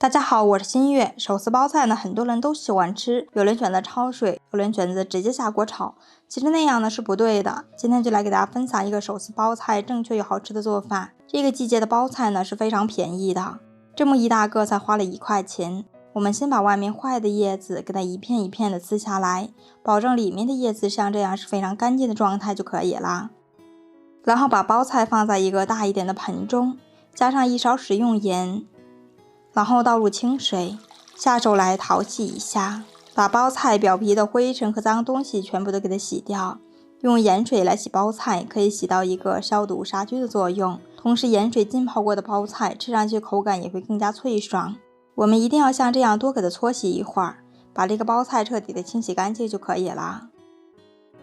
大家好，我是新月。手撕包菜呢，很多人都喜欢吃，有人选择焯水，有人选择直接下锅炒。其实那样呢是不对的。今天就来给大家分享一个手撕包菜正确又好吃的做法。这个季节的包菜呢是非常便宜的，这么一大个才花了1块钱。我们先把外面坏的叶子给它一片一片的撕下来，保证里面的叶子像这样是非常干净的状态就可以了。然后把包菜放在一个大一点的盆中，加上1勺食用盐。然后倒入清水，下手来淘洗一下，把包菜表皮的灰尘和脏东西全部都给它洗掉。用盐水来洗包菜，可以起到一个消毒杀菌的作用，同时盐水浸泡过的包菜吃上去口感也会更加脆爽。我们一定要像这样多给它搓洗一会儿，把这个包菜彻底的清洗干净就可以了。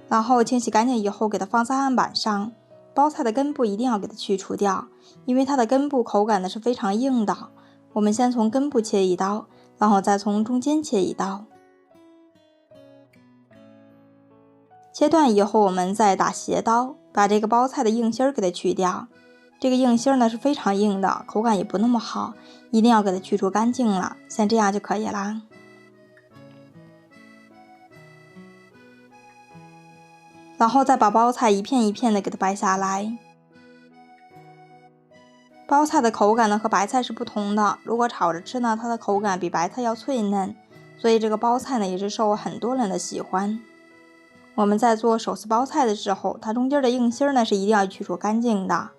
然后清洗干净以后，给它放在案板上，包菜的根部一定要给它去除掉，因为它的根部口感呢是非常硬的。我们先从根部切1刀，然后再从中间切1刀。切断以后，我们再打斜刀，把这个包菜的硬芯儿给它去掉。这个硬芯儿呢是非常硬的，口感也不那么好，一定要给它去除干净了。像这样就可以啦。然后再把包菜一片一片的给它掰下来。包菜的口感呢和白菜是不同的，如果炒着吃呢，它的口感比白菜要脆嫩，所以这个包菜呢也是受很多人的喜欢。我们在做手撕包菜的时候，它中间的硬芯呢是一定要去除干净的。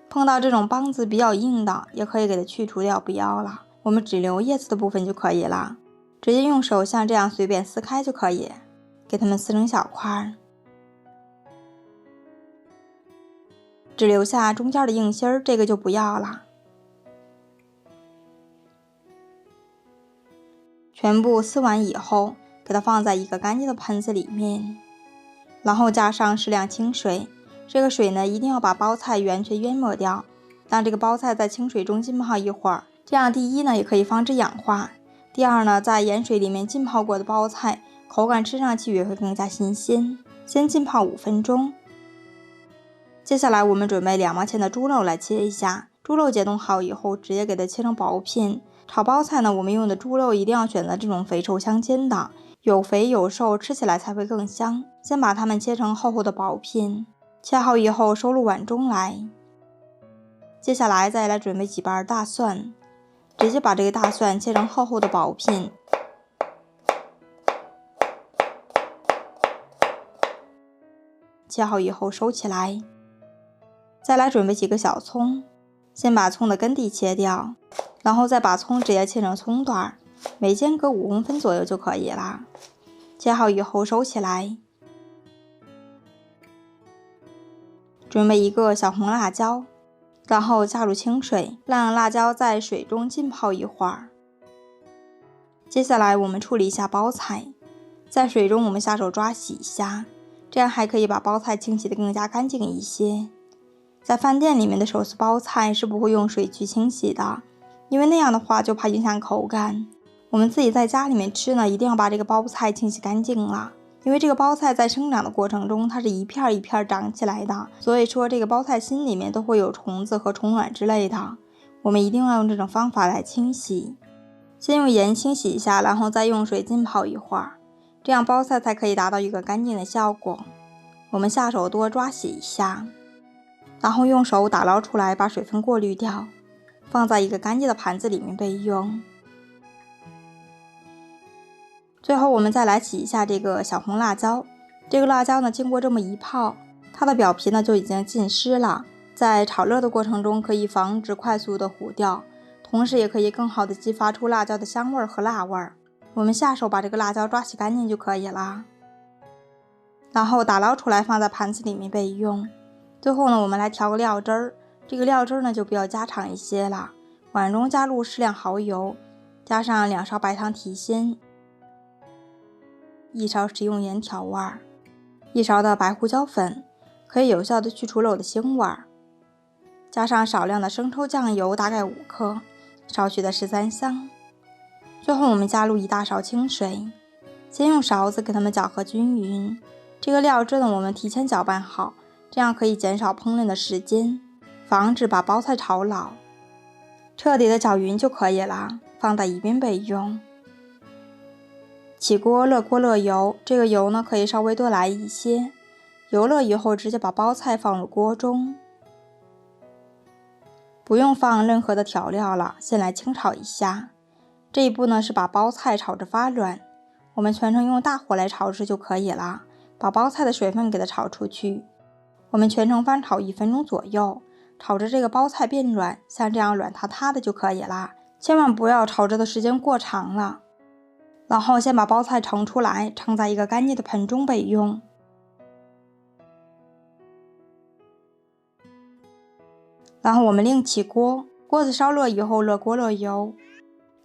碰到这种帮子比较硬的，也可以给它去除掉，不要了，我们只留叶子的部分就可以了。直接用手像这样随便撕开就可以，给它们撕成小块。只留下中间的硬芯儿，这个就不要了。全部撕完以后，给它放在一个干净的盆子里面，然后加上适量清水。这个水呢，一定要把包菜完全淹没掉，让这个包菜在清水中浸泡一会儿。这样第一呢，也可以防止氧化；第二呢，在盐水里面浸泡过的包菜，口感吃上去也会更加新鲜。先浸泡5分钟。接下来我们准备2毛钱的猪肉来切一下，猪肉解冻好以后，直接给它切成薄片。炒包菜呢，我们用的猪肉一定要选择这种肥瘦相间的，有肥有瘦，吃起来才会更香。先把它们切成厚厚的薄片，切好以后收入碗中来。接下来再来准备几瓣大蒜，直接把这个大蒜切成厚厚的薄片。切好以后收起来。再来准备几个小葱，先把葱的根蒂切掉，然后再把葱直接切成葱段，每间隔5公分左右就可以了。切好以后收起来。准备1个小红辣椒，然后加入清水，让辣椒在水中浸泡一会儿。接下来我们处理一下包菜，在水中我们下手抓洗一下，这样还可以把包菜清洗得更加干净一些。在饭店里面的手撕包菜是不会用水去清洗的，因为那样的话就怕影响口感。我们自己在家里面吃呢，一定要把这个包菜清洗干净了，因为这个包菜在生长的过程中，它是一片一片长起来的，所以说这个包菜心里面都会有虫子和虫卵之类的，我们一定要用这种方法来清洗。先用盐清洗一下，然后再用水浸泡一会儿，这样包菜才可以达到一个干净的效果。我们下手多抓洗一下，然后用手打捞出来，把水分过滤掉，放在一个干净的盘子里面备用。最后我们再来洗一下这个小红辣椒，这个辣椒呢经过这么一泡，它的表皮呢就已经浸湿了，在炒热的过程中可以防止快速的糊掉，同时也可以更好的激发出辣椒的香味和辣味。我们下手把这个辣椒抓洗干净就可以了，然后打捞出来放在盘子里面备用。最后呢，我们来调个料汁儿，这个料汁儿呢就比较家常一些了。碗中加入适量蚝油，加上2勺白糖提鲜，1勺食用盐调味，1勺的白胡椒粉，可以有效的去除肉的腥味，加上少量的生抽酱油，大概5克，少许的13香。最后我们加入1大勺清水，先用勺子给它们搅和均匀。这个料汁呢，我们提前搅拌好，这样可以减少烹饪的时间，防止把包菜炒老。彻底的搅匀就可以了，放在一边备用。起锅热锅热油，这个油呢可以稍微多来一些。油热以后，直接把包菜放入锅中，不用放任何的调料了，先来清炒一下。这一步呢是把包菜炒着发软，我们全程用大火来炒制就可以了，把包菜的水分给它炒出去。我们全程翻炒1分钟左右，炒着这个包菜变软，像这样软塌塌的就可以了，千万不要炒着的时间过长了。然后先把包菜盛出来，盛在一个干净的盆中备用。然后我们另起锅，锅子烧热以后，热锅热油，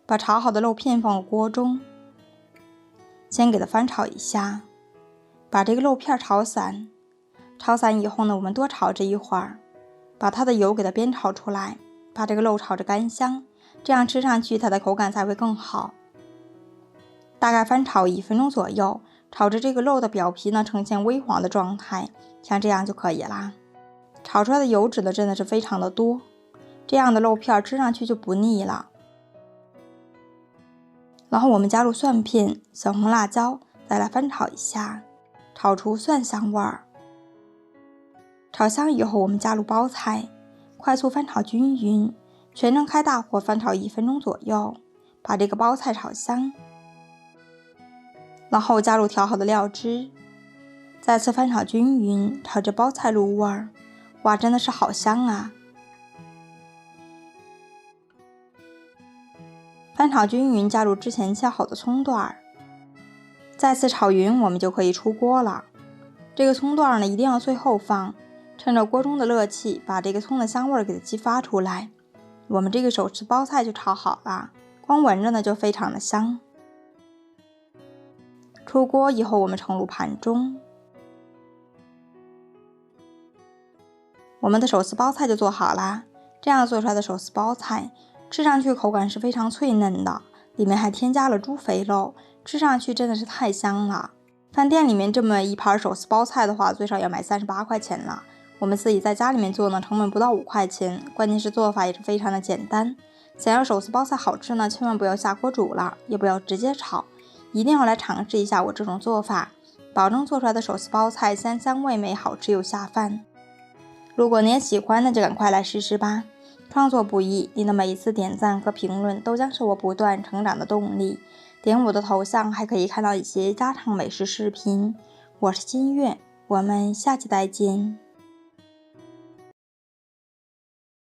把炒好的肉片放入锅中，先给它翻炒一下，把这个肉片炒散。炒散以后呢，我们多炒这一会儿，把它的油给它煸炒出来，把这个肉炒着干香，这样吃上去它的口感才会更好。大概翻炒1分钟左右，炒着这个肉的表皮呢呈现微黄的状态，像这样就可以啦。炒出来的油脂呢真的是非常的多，这样的肉片吃上去就不腻了。然后我们加入蒜片、小红辣椒，再来翻炒一下，炒出蒜香味儿。炒香以后，我们加入包菜，快速翻炒均匀，全程开大火翻炒1分钟左右，把这个包菜炒香。然后加入调好的料汁，再次翻炒均匀，炒着包菜入味儿。哇，真的是好香啊！翻炒均匀，加入之前切好的葱段，再次炒匀，我们就可以出锅了。这个葱段呢，一定要最后放，趁着锅中的热气，把这个葱的香味给它激发出来。我们这个手持包菜就炒好了，光闻着呢就非常的香。出锅以后，我们盛入盘中。我们的手撕包菜就做好啦。这样做出来的手撕包菜，吃上去口感是非常脆嫩的，里面还添加了猪肥肉，吃上去真的是太香了。饭店里面这么一盘手撕包菜的话，最少要买38块钱了。我们自己在家里面做呢，成本不到5块钱，关键是做法也是非常的简单。想要手撕包菜好吃呢，千万不要下锅煮了，也不要直接炒，一定要来尝试一下我这种做法，保证做出来的手撕包菜香味美，好吃又下饭。如果你也喜欢，那就赶快来试试吧。创作不易，你的每一次点赞和评论都将是我不断成长的动力。点我的头像还可以看到一些家常美食视频。我是金月，我们下期再见。